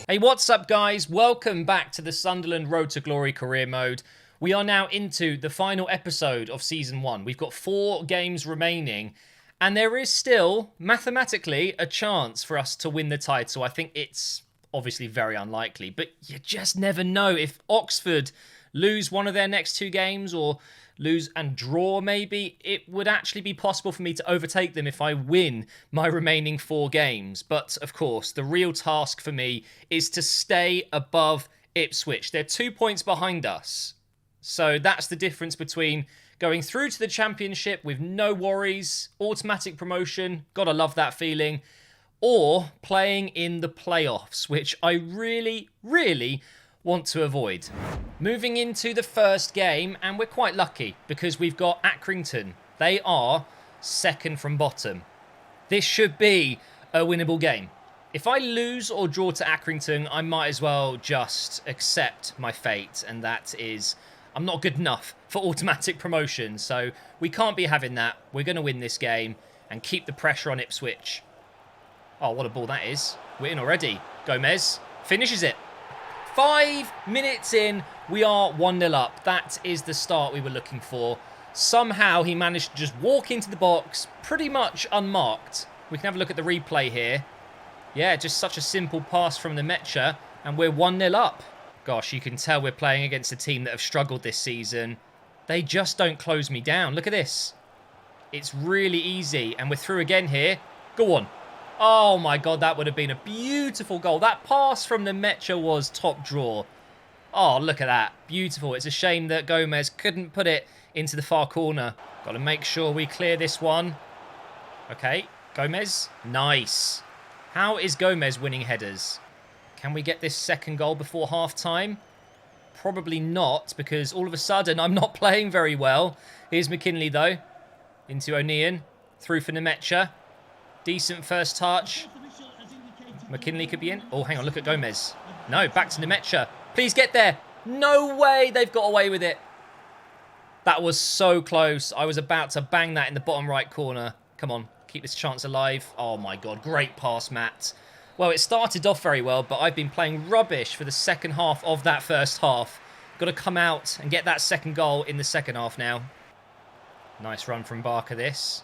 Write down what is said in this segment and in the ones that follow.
Hey, what's up, guys? Welcome back to the Sunderland Road to Glory career mode. We are now into the final episode of Season 1. We've got 4 games remaining, and there is still, mathematically, a chance for us to win the title. I think it's obviously very unlikely, but you just never know. If Oxford lose one of their next 2 games, or lose and draw maybe, it would actually be possible for me to overtake them if I win my remaining 4 games. But of course, the real task for me is to stay above Ipswich. They're 2 points behind us. So that's the difference between going through to the Championship with no worries, automatic promotion, gotta love that feeling, or playing in the playoffs, which I really want to avoid. Moving into the first game, and we're quite lucky because we've got Accrington. They are second from bottom. This should be a winnable game. If I lose or draw to Accrington, I might as well just accept my fate, and that is, I'm not good enough for automatic promotion, so we can't be having that. We're going to win this game and keep the pressure on Ipswich. Oh, what a ball that is. We're in already. Gomez finishes it. 5 minutes in, we are 1-0 up. That is the start we were looking for. Somehow he managed to just walk into the box pretty much unmarked. We can have a look at the replay here. Yeah, just such a simple pass from the Metcha, and we're 1-0 up. Gosh, you can tell we're playing against a team that have struggled this season. They just don't close me down. Look at this. It's really easy, and we're through again here. Go on. Oh my God, that would have been a beautiful goal. That pass from the Metcha was top draw. Oh, look at that. Beautiful. It's a shame that Gomez couldn't put it into the far corner. Got to make sure we clear this one. Okay, Gomez. Nice. How is Gomez winning headers? Can we get this second goal before half-time? Probably not, because all of a sudden I'm not playing very well. Here's McKinley, though. Into O'Neill. Through for Nemetcha. Decent first touch. McKinley could be in. Oh, hang on. Look at Gomez. No, back to Nemetcha. Please get there. No way they've got away with it. That was so close. I was about to bang that in the bottom right corner. Come on. Keep this chance alive. Oh, my God. Great pass, Matt. Well, it started off very well, but I've been playing rubbish for the second half of that first half. Got to come out and get that second goal in the second half now. Nice run from Barker, this.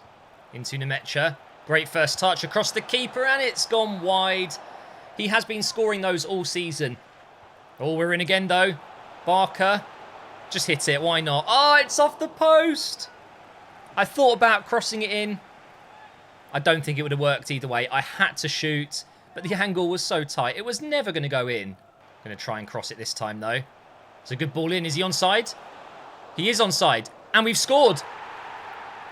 Into Nemetcha. Great first touch across the keeper, and it's gone wide. He has been scoring those all season. Oh, we're in again, though. Barker. Just hit it. Why not? Oh, it's off the post. I thought about crossing it in. I don't think it would have worked either way. I had to shoot, but the angle was so tight. It was never going to go in. Going to try and cross it this time, though. It's a good ball in. Is he onside? He is onside. And we've scored.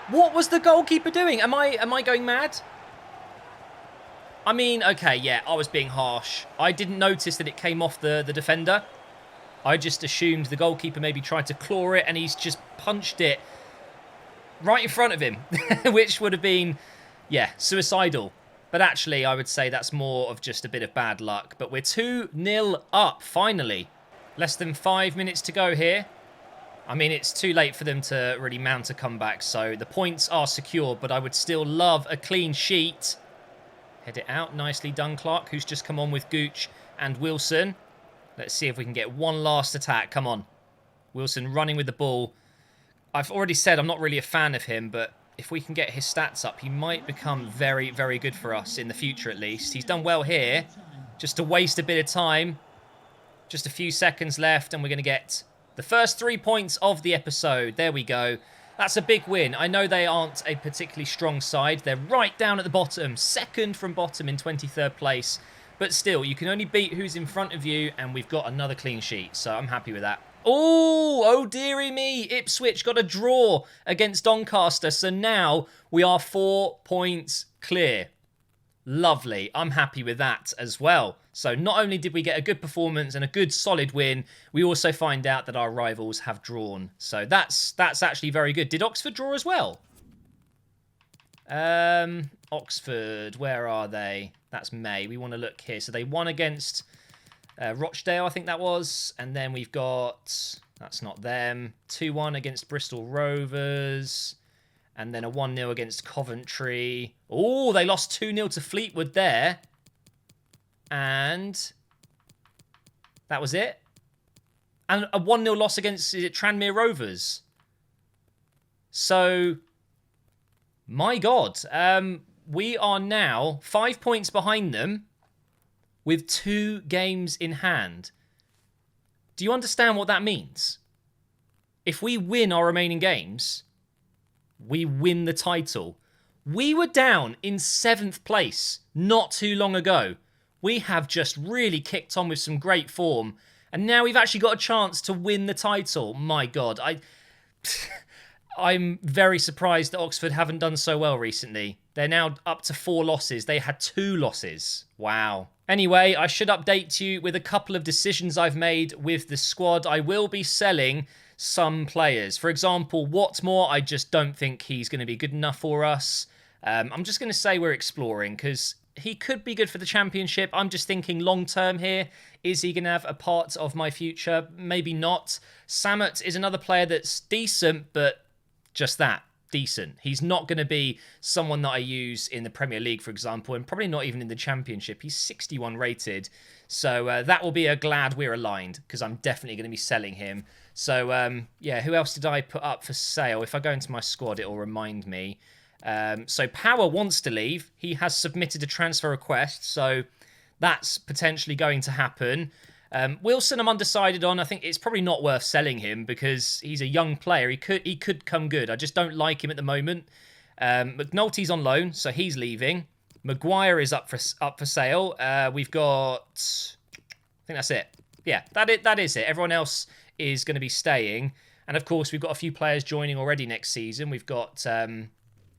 What was the goalkeeper doing? Am I going mad? I mean, okay, yeah, I was being harsh. I didn't notice that it came off the defender. I just assumed the goalkeeper maybe tried to claw it, and he's just punched it right in front of him, which would have been, yeah, suicidal. But actually, I would say that's more of just a bit of bad luck. But we're 2-0 up, finally. Less than 5 minutes to go here. I mean, it's too late for them to really mount a comeback, so the points are secure, but I would still love a clean sheet. Head it out. Nicely done, Clark, who's just come on with Gooch and Wilson. Let's see if we can get one last attack. Come on. Wilson running with the ball. I've already said I'm not really a fan of him, but if we can get his stats up, he might become very good for us in the future, at least. He's done well here. Just to waste a bit of time. Just a few seconds left, and we're going to get the first 3 points of the episode. There we go. That's a big win. I know they aren't a particularly strong side. They're right down at the bottom. Second from bottom in 23rd place. But still, you can only beat who's in front of you. And we've got another clean sheet. So I'm happy with that. Oh dearie me. Ipswich got a draw against Doncaster. So now we are 4 points clear. Lovely. I'm happy with that as well. So not only did we get a good performance and a good solid win, we also find out that our rivals have drawn. So that's actually very good. Did Oxford draw as well? Oxford, where are they? That's May. We want to look here. So they won against Rochdale, I think that was. And then we've got, that's not them, 2-1 against Bristol Rovers. And then a 1-0 against Coventry. Oh, they lost 2-0 to Fleetwood there. And That was it. And a 1-0 loss against, is it Tranmere Rovers? So, my God. We are now 5 points behind them with 2 games in hand. Do you understand what that means? If we win our remaining games, we win the title. We were down in 7th place not too long ago. We have just really kicked on with some great form. And now we've actually got a chance to win the title. My God, I'm very surprised that Oxford haven't done so well recently. They're now up to 4 losses. They had 2 losses. Wow. Anyway, I should update you with a couple of decisions I've made with the squad. I will be selling some players. For example, Watmore, I just don't think he's going to be good enough for us. I'm just going to say we're exploring because he could be good for the Championship. I'm just thinking long term here. Is he going to have a part of my future? Maybe not. Samut is another player that's decent, but just that, decent. He's not going to be someone that I use in the Premier League, for example, and probably not even in the Championship. He's 61 rated. So that will be a glad we're aligned because I'm definitely going to be selling him. So, yeah, who else did I put up for sale? If I go into my squad, it will remind me. So Power wants to leave. He has submitted a transfer request, so that's potentially going to happen. Wilson, I'm undecided on. I think it's probably not worth selling him because he's a young player. He could come good. I just don't like him at the moment. McNulty's on loan, so he's leaving. Maguire is up for sale. We've got, I think that's it. Yeah, that is it. Everyone else is going to be staying, and of course we've got a few players joining already next season. We've got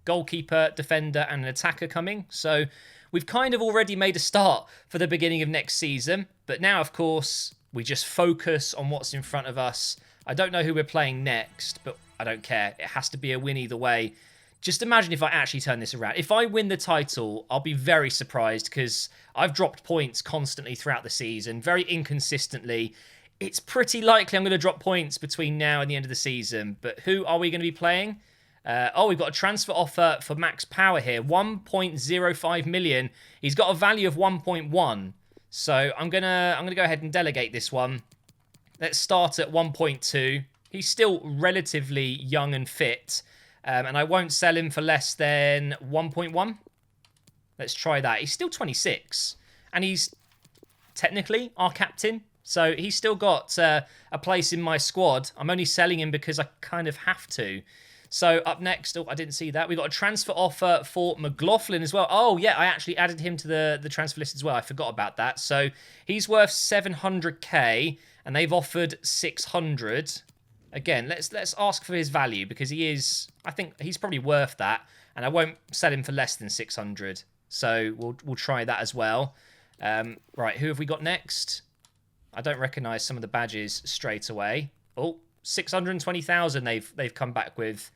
goalkeeper, defender, and an attacker coming. So we've kind of already made a start for the beginning of next season. But now, of course, we just focus on what's in front of us. I don't know who we're playing next, but I don't care. It has to be a win either way. Just imagine if I actually turn this around. If I win the title, I'll be very surprised because I've dropped points constantly throughout the season, very inconsistently. It's pretty likely I'm going to drop points between now and the end of the season. But who are we going to be playing? We've got a transfer offer for Max Power here. 1.05 million. He's got a value of 1.1. So I'm gonna go ahead and delegate this one. Let's start at 1.2. He's still relatively young and fit. And I won't sell him for less than 1.1. Let's try that. He's still 26. And he's technically our captain. So he's still got a place in my squad. I'm only selling him because I kind of have to. So up next, I didn't see that. We got a transfer offer for McLaughlin as well. Oh, yeah, I actually added him to the transfer list as well. I forgot about that. So he's worth 700k, and they've offered 600. Again, let's ask for his value because I think he's probably worth that, and I won't sell him for less than 600. So we'll try that as well. Right, who have we got next? I don't recognise some of the badges straight away. Oh, 620,000 they've come back with.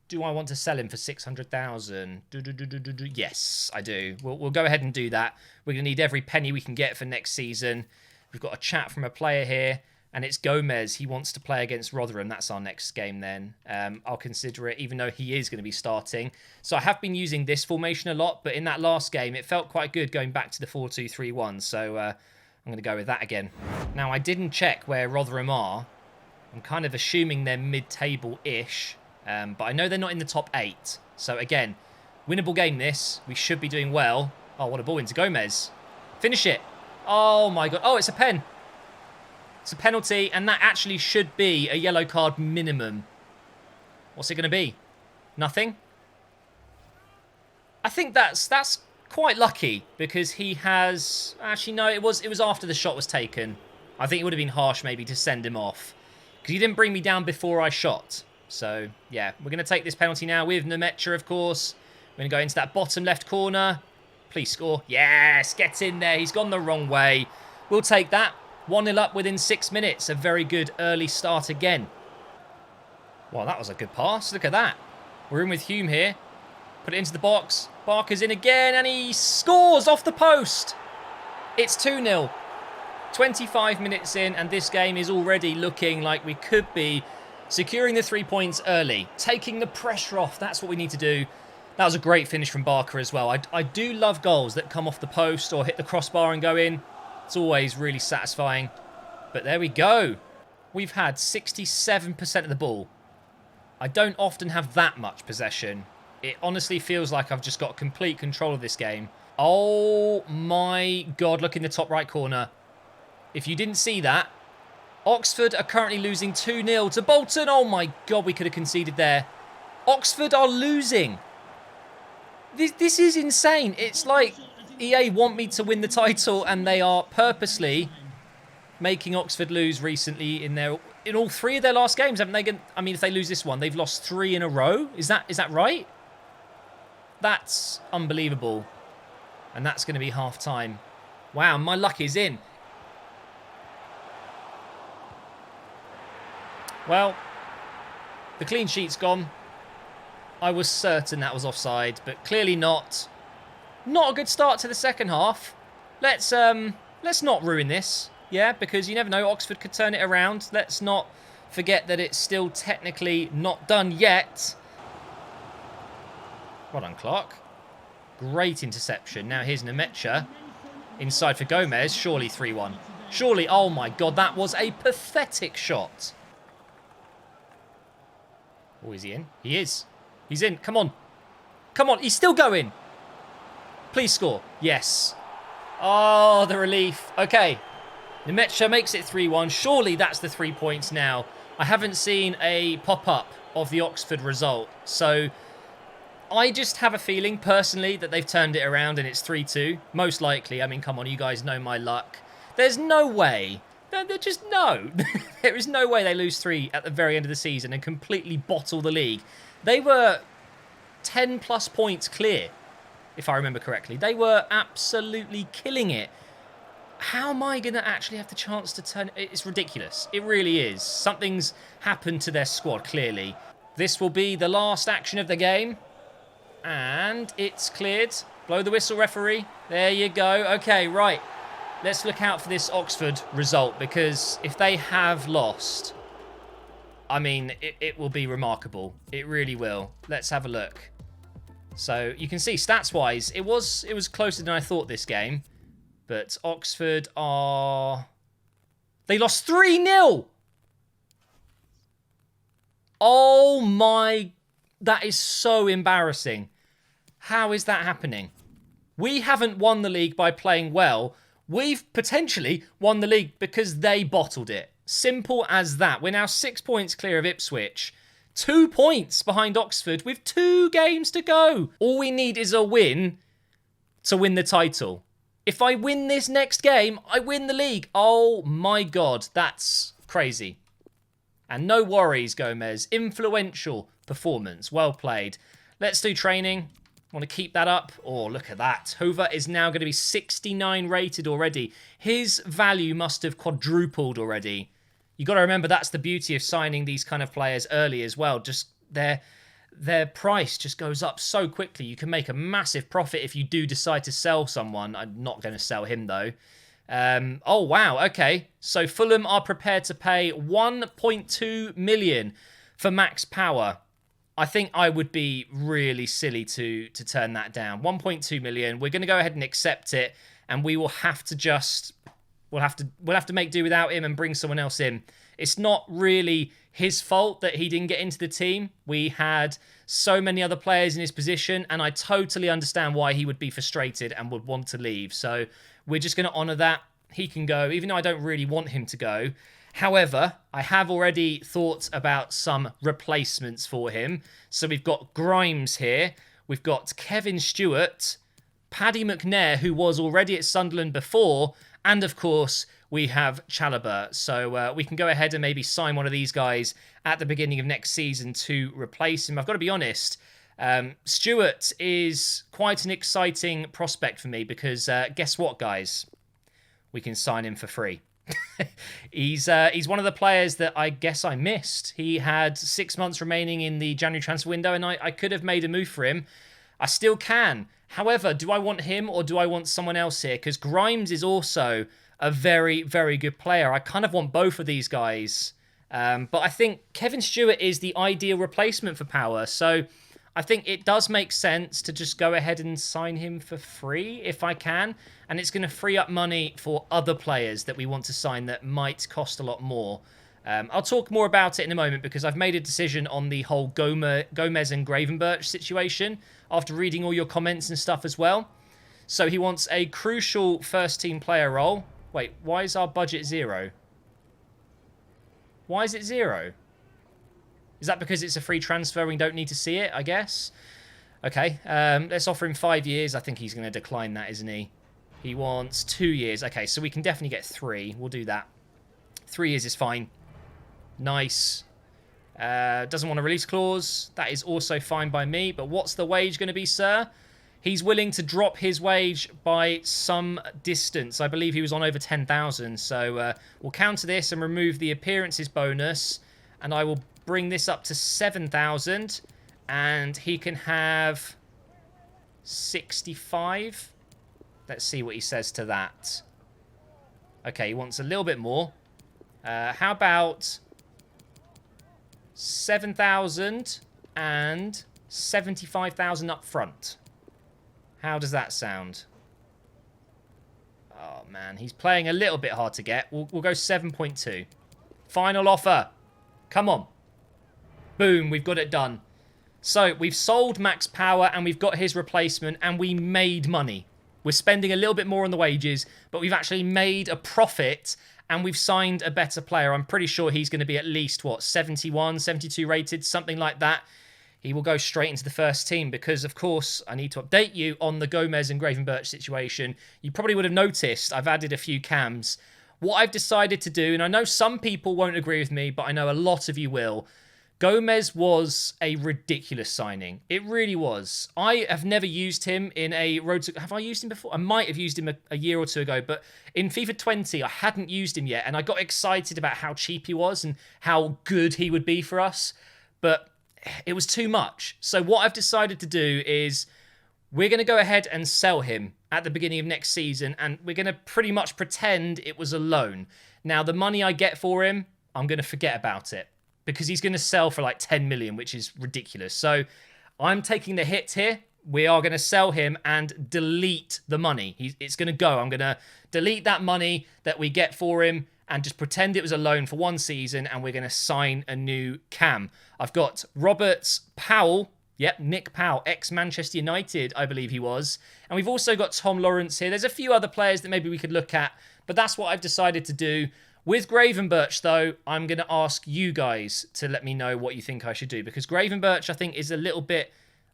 Do I want to sell him for 600,000? Yes, I do. We'll go ahead and do that. We're going to need every penny we can get for next season. We've got a chat from a player here, and it's Gomez. He wants to play against Rotherham. That's our next game then. I'll consider it, even though he is going to be starting. So I have been using this formation a lot, but in that last game, it felt quite good going back to the 4-2-3-1. So I'm going to go with that again. Now, I didn't check where Rotherham are. I'm kind of assuming they're mid-table-ish. But I know they're not in the top 8. So again, winnable game this. We should be doing well. Oh, what a ball into Gomez. Finish it. Oh my God. Oh, it's a pen. It's a penalty, and that actually should be a yellow card minimum. What's it going to be? Nothing? I think that's quite lucky because he has... Actually, no, it was after the shot was taken. I think it would have been harsh maybe to send him off because he didn't bring me down before I shot. So, yeah, we're going to take this penalty now with Nemecha, of course. We're going to go into that bottom left corner. Please score. Yes, get in there. He's gone the wrong way. We'll take that. 1-0 up within 6 minutes. A very good early start again. Well, that was a good pass. Look at that. We're in with Hume here. Put it into the box. Barker's in again, and he scores off the post. It's 2-0. 25 minutes in, and this game is already looking like we could be securing the 3 points early. Taking the pressure off. That's what we need to do. That was a great finish from Barker as well. I do love goals that come off the post or hit the crossbar and go in. It's always really satisfying. But there we go. We've had 67% of the ball. I don't often have that much possession. It honestly feels like I've just got complete control of this game. Oh my God, look in the top right corner. If you didn't see that, Oxford are currently losing 2-0 to Bolton. Oh my God, we could have conceded there. Oxford are losing. This is insane. It's like EA want me to win the title and they are purposely making Oxford lose recently in all 3 of their last games, haven't they? I mean, if they lose this one, they've lost 3 in a row. Is that right? That's unbelievable. And that's going to be half-time. Wow, my luck is in. Well, the clean sheet's gone. I was certain that was offside, but clearly not. Not a good start to the second half. Let's not ruin this, yeah, because you never know, Oxford could turn it around. Let's not forget that it's still technically not done yet. Well done, Clark. Great interception. Now here's Nemecha. Inside for Gomez. Surely 3-1. Surely, oh my God, that was a pathetic shot. Oh, is he in? He is. He's in. Come on. Come on. He's still going. Please score. Yes. Oh, the relief. Okay. Nemecha makes it 3-1. Surely that's the 3 points now. I haven't seen a pop-up of the Oxford result. So I just have a feeling, personally, that they've turned it around and it's 3-2. Most likely. I mean, come on. You guys know my luck. There's no way. They're just no. There is no way they lose 3 at the very end of the season and completely bottle the league. They were 10 plus points clear, if I remember correctly. They were absolutely killing it. How am I going to actually have the chance to turn it? It's ridiculous. It really is. Something's happened to their squad, clearly. This will be the last action of the game. And it's cleared. Blow the whistle, referee. There you go. Okay, right. Let's look out for this Oxford result, because if they have lost, I mean, it will be remarkable. It really will. Let's have a look. So you can see, stats-wise, it was closer than I thought this game. But Oxford are... They lost 3-0! Oh my... That is so embarrassing. How is that happening? We haven't won the league by playing well. We've potentially won the league because they bottled it. Simple as that. We're now 6 points clear of Ipswich. 2 points behind Oxford with 2 games to go. All we need is a win to win the title. If I win this next game, I win the league. Oh my God, that's crazy. And no worries, Gomez. Influential performance. Well played. Let's do training. Want to keep that up? Oh, look at that. Hoover is now going to be 69 rated already. His value must have quadrupled already. You got to remember, that's the beauty of signing these kind of players early as well. Just their price just goes up so quickly. You can make a massive profit if you do decide to sell someone. I'm not going to sell him, though. Oh, wow. Okay. So Fulham are prepared to pay 1.2 million for max power. I think I would be really silly to turn that down. 1.2 million. We're going to go ahead and accept it, and we will have to just we'll have to make do without him and bring someone else in. It's not really his fault that he didn't get into the team. We had so many other players in his position, and I totally understand why he would be frustrated and would want to leave. So we're just going to honour that. He can go, even though I don't really want him to go. However, I have already thought about some replacements for him. So we've got Grimes here. We've got Kevin Stewart, Paddy McNair, who was already at Sunderland before. And, of course, we have Chalobah. So we can go ahead and maybe sign one of these guys at the beginning of next season to replace him. I've got to be honest. Stewart is quite an exciting prospect for me because guess what, guys? We can sign him for free. He's one of the players that I guess I missed. He had 6 months remaining in the January transfer window, and I could have made a move for him. I still can. However, do I want him or do I want someone else here? Because Grimes is also a very, very good player. I kind of want both of these guys. But I think Kevin Stewart is the ideal replacement for Power. So I think it does make sense to just go ahead and sign him for free if I can. And it's going to free up money for other players that we want to sign that might cost a lot more. I'll talk more about it in a moment because I've made a decision on the whole Gomez and Gravenberch situation after reading all your comments and stuff as well. So he wants a crucial first-team player role. Wait, why is our budget 0? Why is it 0? Is that because it's a free transfer and we don't need to see it, I guess? Okay, let's offer him 5 years. I think he's going to decline that, isn't he? He wants 2 years. Okay, so we can definitely get 3. We'll do that. 3 years is fine. Nice. Doesn't want a release clause. That is also fine by me. But what's the wage going to be, sir? He's willing to drop his wage by some distance. I believe he was on over 10,000. So we'll counter this and remove the appearances bonus. And I will bring this up to 7,000. And he can have 65. Let's see what he says to that. Okay, he wants a little bit more. How about 7,000 and 75,000 up front? How does that sound? Oh, man. He's playing a little bit hard to get. We'll go 7.2. Final offer. Come on. Boom. We've got it done. So, we've sold Max Power and we've got his replacement and we made money. We're spending a little bit more on the wages, but we've actually made a profit and we've signed a better player. I'm pretty sure he's going to be at least, 71, 72 rated, something like that. He will go straight into the first team because, of course, I need to update you on the Gomez and Gravenberch situation. You probably would have noticed I've added a few cams. What I've decided to do, and I know some people won't agree with me, but I know a lot of you will. Gomez was a ridiculous signing. It really was. I have never used him in a road to... Have I used him before? I might have used him a year or two ago, but in FIFA 20, I hadn't used him yet, and I got excited about how cheap he was and how good he would be for us, but it was too much. So what I've decided to do is we're going to go ahead and sell him at the beginning of next season, and we're going to pretty much pretend it was a loan. Now, the money I get for him, I'm going to forget about it, because he's going to sell for like 10 million, which is ridiculous. So I'm taking the hit here. We are going to sell him and delete the money. It's going to go. I'm going to delete that money that we get for him and just pretend it was a loan for 1 season, and we're going to sign a new cam. I've got Roberts Powell. Yep, Nick Powell, ex-Manchester United, I believe he was. And we've also got Tom Lawrence here. There's a few other players that maybe we could look at, but that's what I've decided to do. With Gravenberch, though, I'm going to ask you guys to let me know what you think I should do. Because Gravenberch, I think, is a little bit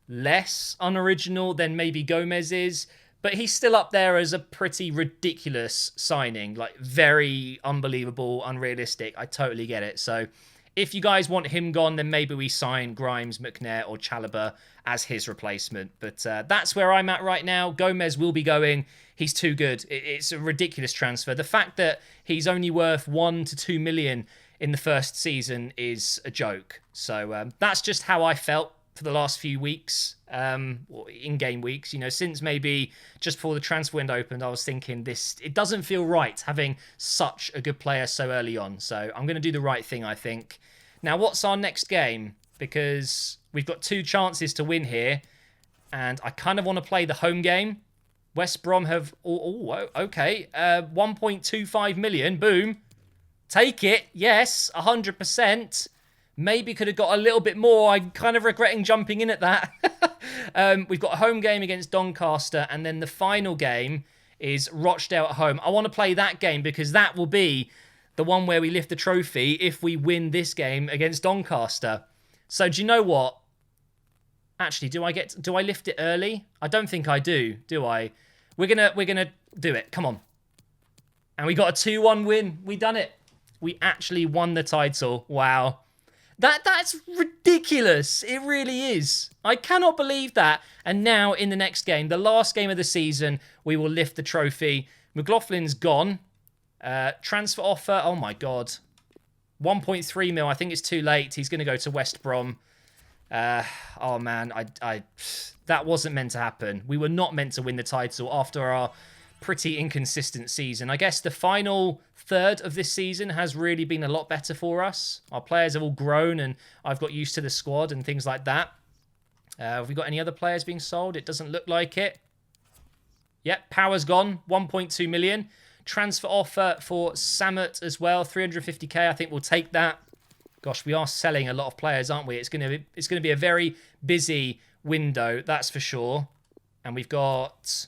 less unoriginal than maybe Gomez is. But he's still up there as a pretty ridiculous signing. Like, very unbelievable, unrealistic. I totally get it. So, if you guys want him gone, then maybe we sign Grimes, McNair, or Chalobah as his replacement. But that's where I'm at right now. Gomez will be going. He's too good. It's a ridiculous transfer. The fact that he's only worth 1 to 2 million in the first season is a joke. So that's just how I felt for the last few weeks, in-game weeks. You know, since maybe just before the transfer window opened, I was thinking it doesn't feel right having such a good player so early on. So I'm going to do the right thing, I think. Now, what's our next game? Because we've got 2 chances to win here, and I kind of want to play the home game. West Brom have... Oh, okay. 1.25 million. Boom. Take it. Yes, 100%. Maybe could have got a little bit more. I'm kind of regretting jumping in at that. We've got a home game against Doncaster, and then the final game is Rochdale at home. I want to play that game because that will be the one where we lift the trophy if we win this game against Doncaster. So do you know what? Actually, do I lift it early? I don't think I do I? We're gonna do it. Come on. And we got a 2-1 win. We done it. We actually won the title. Wow. That's ridiculous. It really is. I cannot believe that. And now in the next game, the last game of the season, we will lift the trophy. McLaughlin's gone. Transfer offer. Oh my God. 1.3 mil. I think it's too late. He's going to go to West Brom. Oh man, that wasn't meant to happen. We were not meant to win the title after our pretty inconsistent season. I guess the final third of this season has really been a lot better for us. Our players have all grown and I've got used to the squad and things like that. Have we got any other players being sold? It doesn't look like it. Yep, Power's gone. 1.2 million. Transfer offer for Samut as well. 350k. I think we'll take that. Gosh, we are selling a lot of players, aren't we? It's going to be a very busy window, that's for sure. And we've got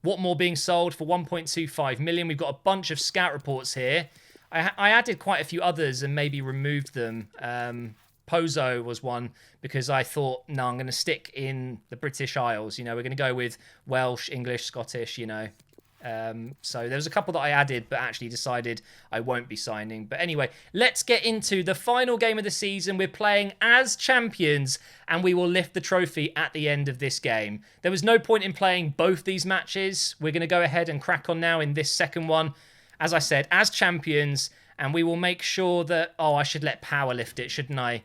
Whatmore being sold for 1.25 million. We've got a bunch of scout reports here. I added quite a few others and maybe removed them. Pozo was one because I thought, no, I'm going to stick in the British Isles. You know, we're going to go with Welsh, English, Scottish, you know. So there was a couple that I added but actually decided I won't be signing. But anyway, let's get into the final game of the season. We're playing as champions and we will lift the trophy at the end of this game. There was no point in playing both these matches. We're going to go ahead and crack on now in this second one. As I said, as champions, and we will make sure that... Oh, I should let Power lift it, shouldn't I?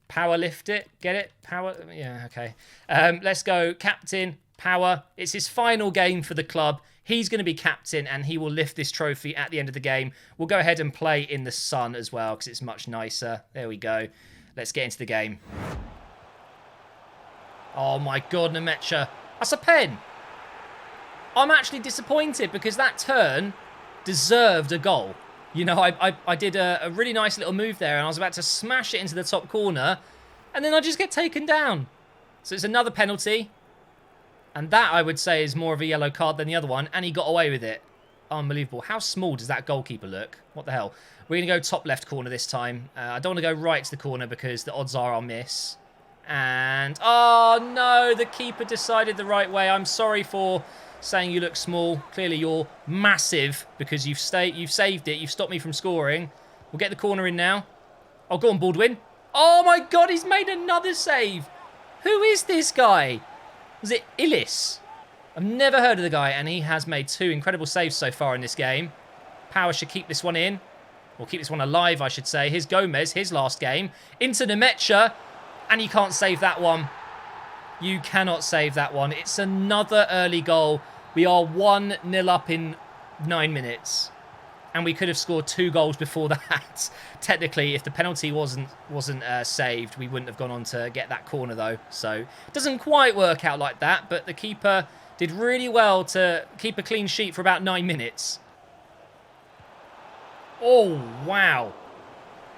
Power lift it? Get it? Power? Yeah, okay. Let's go. Captain, Power. It's his final game for the club. He's going to be captain, and he will lift this trophy at the end of the game. We'll go ahead and play in the sun as well, because it's much nicer. There we go. Let's get into the game. Oh, my God, Nemecha. That's a pen. I'm actually disappointed, because that turn deserved a goal. You know, I did a really nice little move there, and I was about to smash it into the top corner, and then I just get taken down. So it's another penalty. And that, I would say, is more of a yellow card than the other one, and he got away with it. Unbelievable. How small does that goalkeeper look? What the hell? We're going to go top left corner this time. I don't want to go right to the corner because the odds are I'll miss. And, oh no, the keeper decided the right way. I'm sorry for saying you look small. Clearly you're massive because you've saved it. You've stopped me from scoring. We'll get the corner in now. Oh, go on, Baldwin. Oh my God, he's made another save. Who is this guy? Was it Illis? I've never heard of the guy, and he has made 2 incredible saves so far in this game. Power should keep this one in. Or keep this one alive, I should say. Here's Gomez, his last game. Into Nemecha, and you can't save that one. You cannot save that one. It's another early goal. We are 1-0 up in 9 minutes. And we could have scored 2 goals before that. Technically, if the penalty wasn't saved, we wouldn't have gone on to get that corner, though. So it doesn't quite work out like that. But the keeper did really well to keep a clean sheet for about 9 minutes. Oh, wow.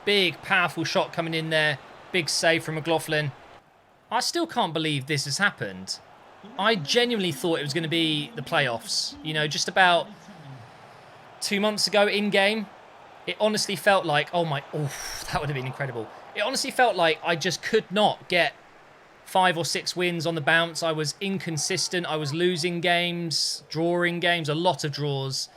Big, powerful shot coming in there. Big save from McLaughlin. I still can't believe this has happened. I genuinely thought it was going to be the playoffs. You know, just about 2 months ago in-game, it honestly felt like, oh, that would have been incredible. It honestly felt like I just could not get 5 or 6 wins on the bounce. I was inconsistent. I was losing games, drawing games, a lot of draws.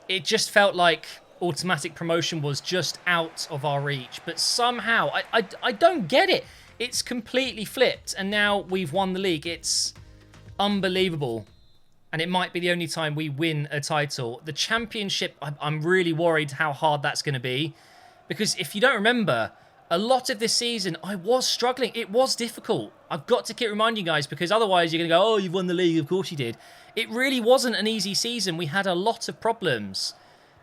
It just felt like automatic promotion was just out of our reach. But somehow, I don't get it. It's completely flipped, and now we've won the league. It's unbelievable. And it might be the only time we win a title. The championship, I'm really worried how hard that's going to be. Because if you don't remember, a lot of this season, I was struggling. It was difficult. I've got to keep reminding you guys, because otherwise you're going to go, oh, you've won the league. Of course you did. It really wasn't an easy season. We had a lot of problems.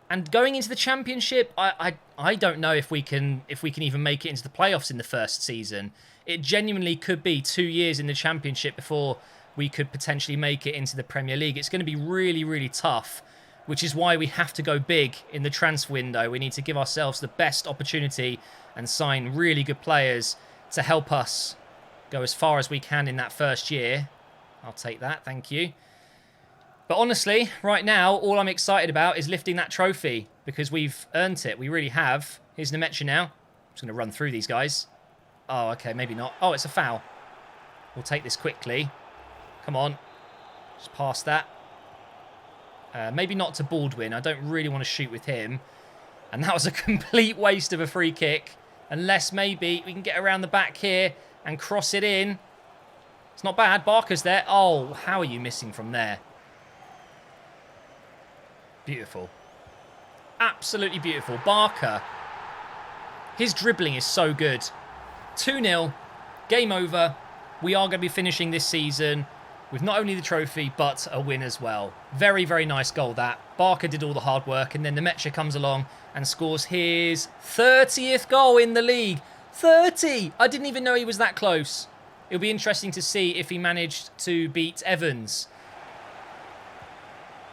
And going into the championship, I don't know if we can even make it into the playoffs in the first season. It genuinely could be 2 years in the championship before we could potentially make it into the Premier League. It's going to be really, really tough, which is why we have to go big in the transfer window. We need to give ourselves the best opportunity and sign really good players to help us go as far as we can in that first year. I'll take that, thank you. But honestly, right now, all I'm excited about is lifting that trophy because we've earned it. We really have. Here's Nemecha now. I'm just going to run through these guys. Oh, okay, maybe not. Oh, it's a foul. We'll take this quickly. Come on. Just past that. Maybe not to Baldwin. I don't really want to shoot with him. And that was a complete waste of a free kick. Unless maybe we can get around the back here and cross it in. It's not bad. Barker's there. Oh, how are you missing from there? Beautiful. Absolutely beautiful. Barker. His dribbling is so good. 2-0. Game over. We are going to be finishing this season with not only the trophy, but a win as well. Very, very nice goal that. Barker did all the hard work, and then Nemecha comes along and scores his 30th goal in the league. 30! I didn't even know he was that close. It'll be interesting to see if he managed to beat Evans.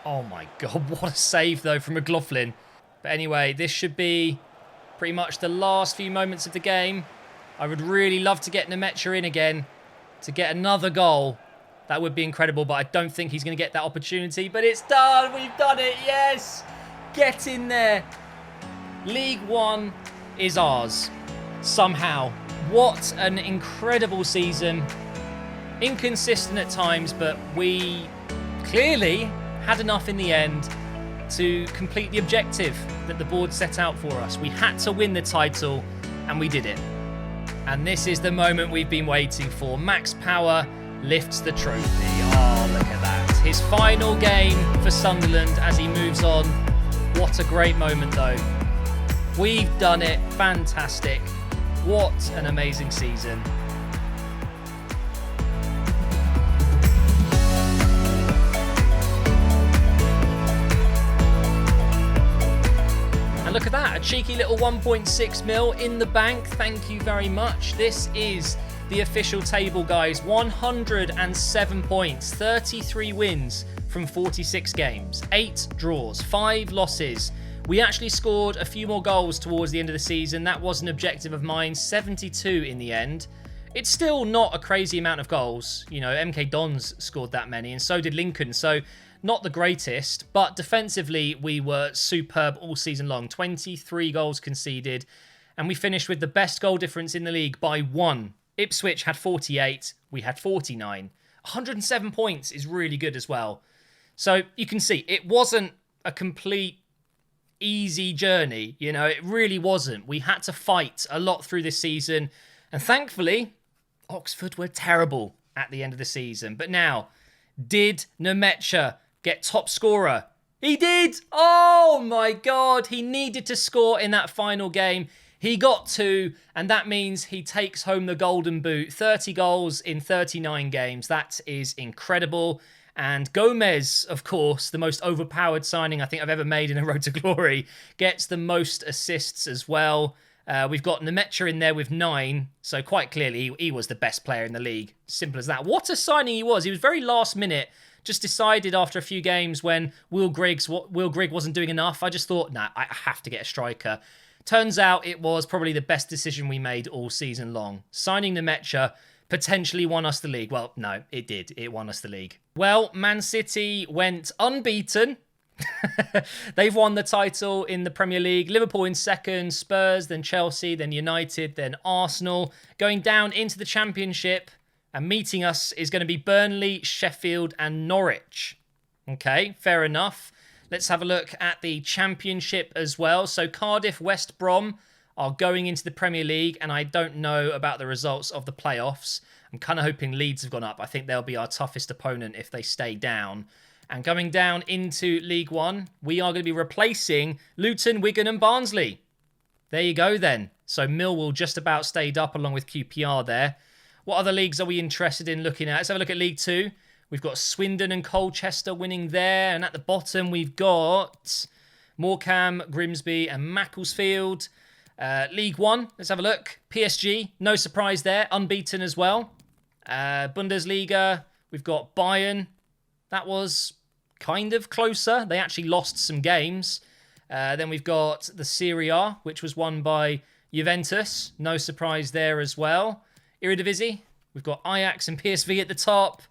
Oh my God, what a save though from McLaughlin. But anyway, this should be pretty much the last few moments of the game. I would really love to get Nemecha in again to get another goal. That would be incredible, but I don't think he's going to get that opportunity. But it's done. We've done it. Yes. Get in there. League One is ours. Somehow. What an incredible season. Inconsistent at times, but we clearly had enough in the end to complete the objective that the board set out for us. We had to win the title, and we did it. And this is the moment we've been waiting for. Max Power lifts the trophy. Oh, look at that. His final game for Sunderland as he moves on. What a great moment, though. We've done it. Fantastic. What an amazing season. Look at that, a cheeky little 1.6 mil in the bank. Thank you very much. This is the official table, guys. 107 points, 33 wins from 46 games, 8 draws, 5 losses. We actually scored a few more goals towards the end of the season. That was an objective of mine, 72 in the end. It's still not a crazy amount of goals. You know, MK Dons scored that many, and so did Lincoln. So not the greatest, but defensively we were superb all season long. 23 goals conceded, and we finished with the best goal difference in the league by 1. Ipswich had 48, we had 49. 107 points is really good as well. So you can see, it wasn't a complete easy journey. You know, it really wasn't. We had to fight a lot through this season, and thankfully, Oxford were terrible at the end of the season. But now, did Nemecha get top scorer? He did! Oh my God, he needed to score in that final game. He got 2, and that means he takes home the golden boot. 30 goals in 39 games. That is incredible. And Gomez, of course, the most overpowered signing I think I've ever made in a Road to Glory, gets the most assists as well. We've got Nemecha in there with 9, so quite clearly he was the best player in the league. Simple as that. What a signing he was. He was very last minute. Just decided after a few games when Will Grigg wasn't doing enough. I just thought, nah, I have to get a striker. Turns out it was probably the best decision we made all season long. Signing Nemecha potentially won us the league. Well, no, it did. It won us the league. Well, Man City went unbeaten. They've won the title in the Premier League. Liverpool in second, Spurs, then Chelsea, then United, then Arsenal. Going down into the Championship and meeting us is going to be Burnley, Sheffield and Norwich. Okay, fair enough. Let's have a look at the Championship as well. So Cardiff, West Brom are going into the Premier League, and I don't know about the results of the playoffs. I'm kind of hoping Leeds have gone up. I think they'll be our toughest opponent if they stay down. And going down into League One, we are going to be replacing Luton, Wigan and Barnsley. There you go then. So Millwall just about stayed up along with QPR there. What other leagues are we interested in looking at? Let's have a look at League Two. We've got Swindon and Colchester winning there. And at the bottom, we've got Morecambe, Grimsby and Macclesfield. League One, let's have a look. PSG, no surprise there. Unbeaten as well. Bundesliga, we've got Bayern. That was kind of closer. They actually lost some games. Then we've got the Serie A, which was won by Juventus. No surprise there as well. Eredivisie, we've got Ajax and PSV at the top.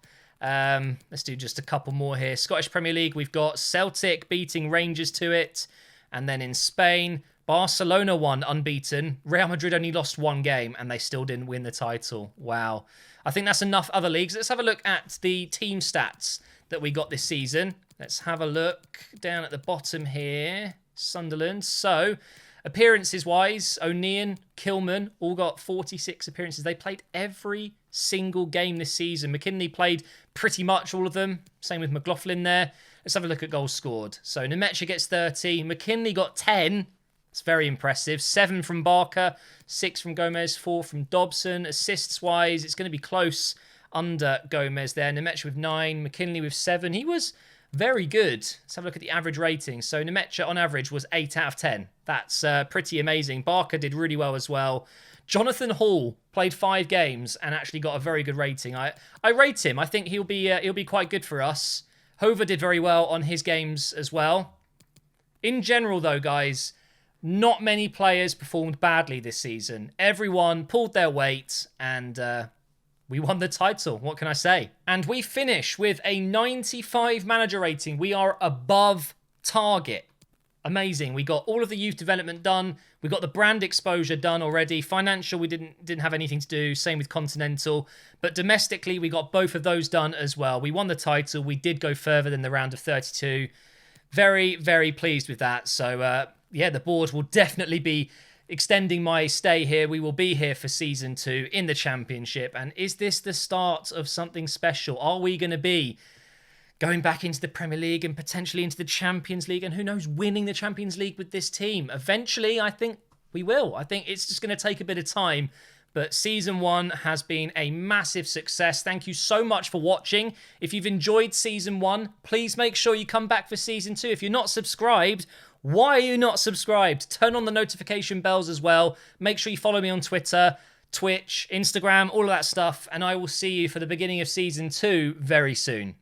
Let's do just a couple more here. Scottish Premier League, we've got Celtic beating Rangers to it. And then in Spain, Barcelona won unbeaten. Real Madrid only lost 1 game and they still didn't win the title. Wow. I think that's enough other leagues. Let's have a look at the team stats that we got this season. Let's have a look down at the bottom here. Sunderland. So, appearances-wise, O'Neill, Kilman all got 46 appearances. They played every single game this season. McKinley played pretty much all of them. Same with McLaughlin there. Let's have a look at goals scored. So, Nemecha gets 30. McKinley got 10. It's very impressive. 7 from Barker, 6 from Gomez, 4 from Dobson. Assists-wise, it's going to be close under Gomez there. Nemecha with 9, McKinley with 7. He was very good. Let's have a look at the average rating. So Nemecha on average was 8 out of 10. That's pretty amazing. Barker did really well as well. Jonathan Hall played 5 games and actually got a very good rating. I rate him. I think he'll be quite good for us. Hover did very well on his games as well. In general, though, guys, not many players performed badly this season. Everyone pulled their weight and we won the title. What can I say? And we finish with a 95 manager rating. We are above target. Amazing. We got all of the youth development done. We got the brand exposure done already. Financial, we didn't have anything to do. Same with Continental. But domestically, we got both of those done as well. We won the title. We did go further than the round of 32. Very, very pleased with that. So, yeah, the board will definitely be extending my stay here. We will be here for season 2 in the championship. And is this the start of something special? Are we going to be going back into the Premier League and potentially into the Champions League, and who knows, winning the Champions League with this team? Eventually, I think we will. I think it's just going to take a bit of time, but Season 1 has been a massive success. Thank you so much for watching. If you've enjoyed Season 1, please make sure you come back for Season 2. If you're not subscribed, why are you not subscribed? Turn on the notification bells as well. Make sure you follow me on Twitter, Twitch, Instagram, all of that stuff, and I will see you for the beginning of Season 2 very soon.